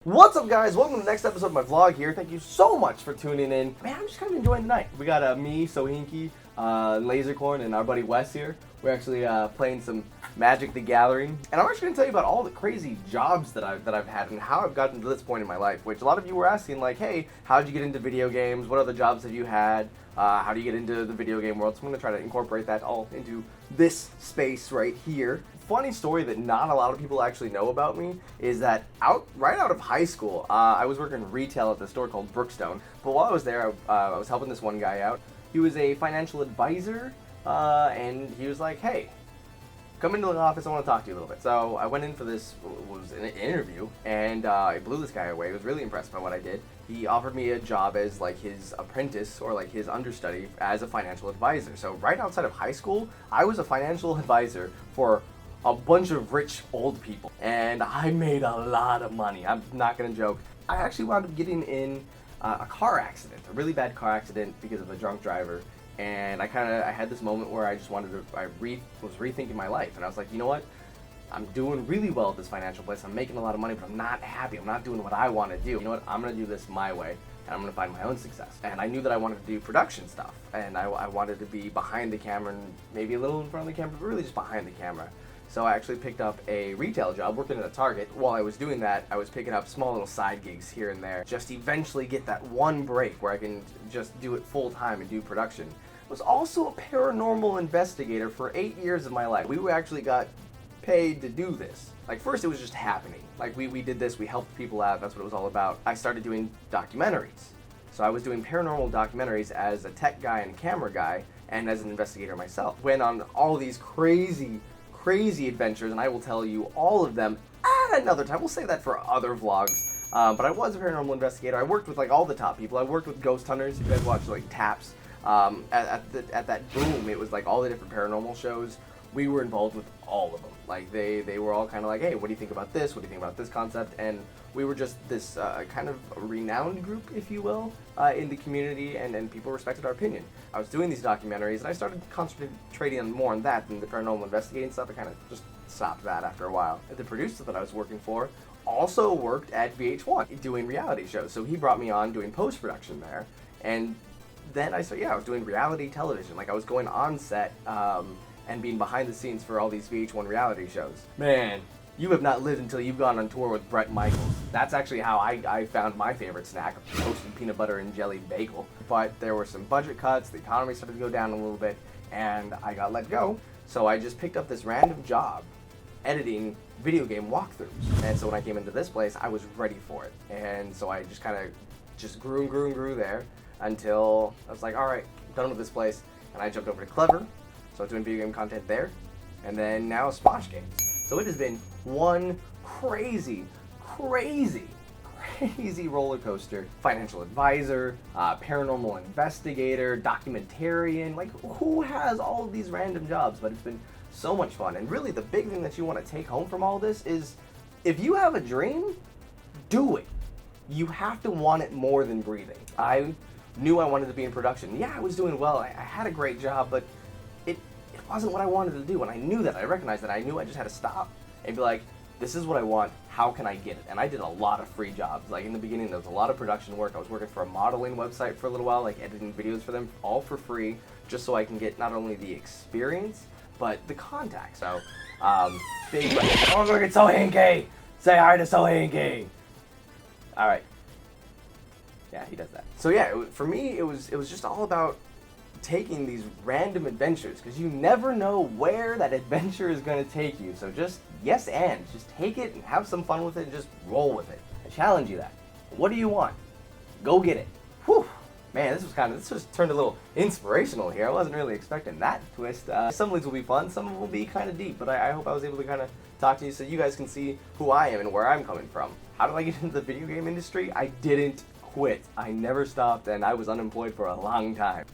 What's up, guys? Welcome to the next episode of my vlog here. Thank you so much for tuning in. Man, I'm just kind of enjoying the night. We got me, Sohinky, Lasercorn, and our buddy Wes here. We're actually playing some Magic the Gathering. And I'm actually going to tell you about all the crazy jobs that I've had and how I've gotten to this point in my life, which a lot of you were asking, like, hey, how'd you get into video games? What other jobs have you had? How do you get into the video game world? So I'm going to try to incorporate that all into this space right here. Funny story that not a lot of people actually know about me is that right out of high school, I was working retail at the store called Brookstone. But while I was there, I was helping this one guy out. He was a financial advisor, and he was like, hey, come into the office, I want to talk to you a little bit. So I went in for this, was an interview, and I blew this guy away. He was really impressed by what I did. He offered me a job as like his apprentice or like his understudy as a financial advisor. So right outside of high school, I was a financial advisor for a bunch of rich old people, and I made a lot of money. I'm not gonna joke. I actually wound up getting in a car accident, a really bad car accident because of a drunk driver. And I had this moment where I just wanted to, was rethinking my life, and I was like, you know what? I'm doing really well at this financial place. I'm making a lot of money, but I'm not happy. I'm not doing what I want to do. You know what? I'm gonna do this my way, and I'm gonna find my own success. And I knew that I wanted to do production stuff, and I wanted to be behind the camera and maybe a little in front of the camera, but really just behind the camera. So I actually picked up a retail job working at a Target. While I was doing that, I was picking up small little side gigs here and there, just eventually get that one break where I can just do it full time and do production. I was also a paranormal investigator for 8 years of my life. We actually got paid to do this. Like, first it was just happening. Like, we did this, we helped people out, that's what it was all about. I started doing documentaries. So I was doing paranormal documentaries as a tech guy and camera guy, and as an investigator myself. Went on all these crazy adventures, and I will tell you all of them at another time. We'll save that for other vlogs. But I was a paranormal investigator. I worked with like all the top people. I worked with ghost hunters. If you guys watch like Taps, at that boom, it was like all the different paranormal shows. We were involved with all of them. Like they were all kind of like, hey, what do you think about this? What do you think about this concept? And we were just this kind of renowned group, if you will, in the community, and people respected our opinion. I was doing these documentaries, and I started concentrating more on that than the paranormal investigating stuff. I kind of just stopped that after a while. The producer that I was working for also worked at VH1 doing reality shows, so he brought me on doing post-production there. And then I was doing reality television. Like, I was going on set and being behind the scenes for all these VH1 reality shows. Man, you have not lived until you've gone on tour with Bret Michaels. That's actually how I found my favorite snack, a toasted peanut butter and jelly bagel. But there were some budget cuts, the economy started to go down a little bit, and I got let go. So I just picked up this random job editing video game walkthroughs. And so when I came into this place, I was ready for it. And so I just kind of just grew and grew and grew there until I was like, all right, I'm done with this place. And I jumped over to Clever. So I was doing video game content there, and then now Splash Games. So it has been one crazy roller coaster. Financial advisor, paranormal investigator, documentarian. Like, who has all of these random jobs? But it's been so much fun. And really the big thing that you want to take home from all this is, if you have a dream, do it. You have to want it more than breathing. I knew I wanted to be in production. Yeah, I was doing well. I had a great job, but it wasn't what I wanted to do, and I knew that. I recognized that. I knew I just had to stop and be like, this is what I want, how can I get it? And I did a lot of free jobs. Like, in the beginning, there was a lot of production work. I was working for a modeling website for a little while, like editing videos for them, all for free, just so I can get not only the experience, but the contact. So, big question. Oh, look at Sohinky! Say hi to Sohinky! Alright. Yeah, he does that. So yeah, for me, it was just all about taking these random adventures, because you never know where that adventure is going to take you. So just just take it and have some fun with it and just roll with it. I challenge you that. What do you want? Go get it. Whew. Man, this just turned a little inspirational here. I wasn't really expecting that twist. Some of these will be fun, some of them will be kind of deep, but I hope I was able to kind of talk to you so you guys can see who I am and where I'm coming from. How did I get into the video game industry? I didn't quit. I never stopped, and I was unemployed for a long time.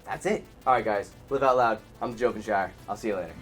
That's it. Alright guys, live out loud. I'm the Jovenshire. I'll see you later.